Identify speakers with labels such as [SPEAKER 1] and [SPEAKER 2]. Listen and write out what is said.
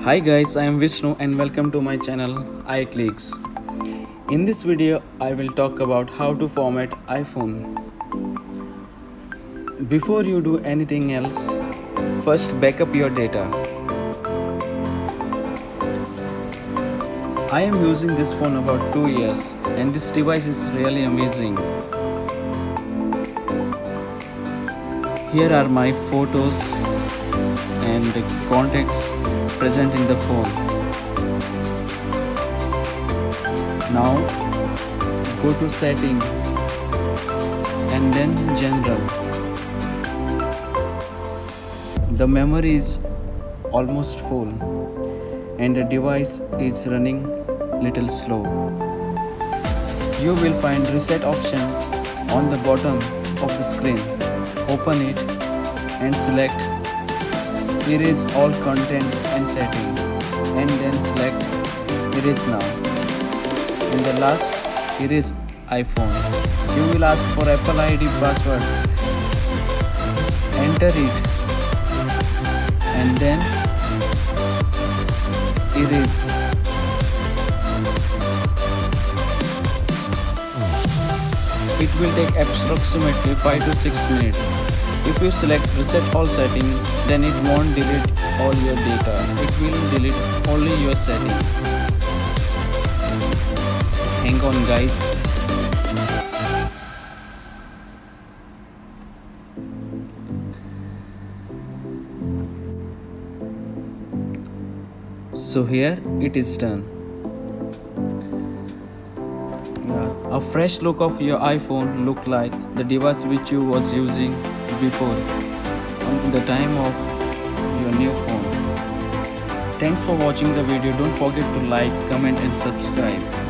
[SPEAKER 1] Hi guys, I am Vishnu and welcome to my channel iClicks. In this video, I will talk about how to format iPhone. Before you do anything else, first backup your data. I am using this phone about 2 years and this device is really amazing. Here are my photos and contacts present in the phone. Now go to setting and then general. The memory is almost full and the device is running little slow. You will find reset option on the bottom of the screen. Open it and select erase all contents and settings and then select erase now. In the last, erase iPhone. You will ask for Apple ID password. Enter it and then erase. It will take approximately 5 to 6 minutes. If you select reset all settings, then it won't delete all your data. It will delete only your settings. Hang on guys. So here it is done. A fresh look of your iPhone look like the device which you was using before on the time of your new phone. Thanks for watching the video. Don't forget to like, comment and subscribe.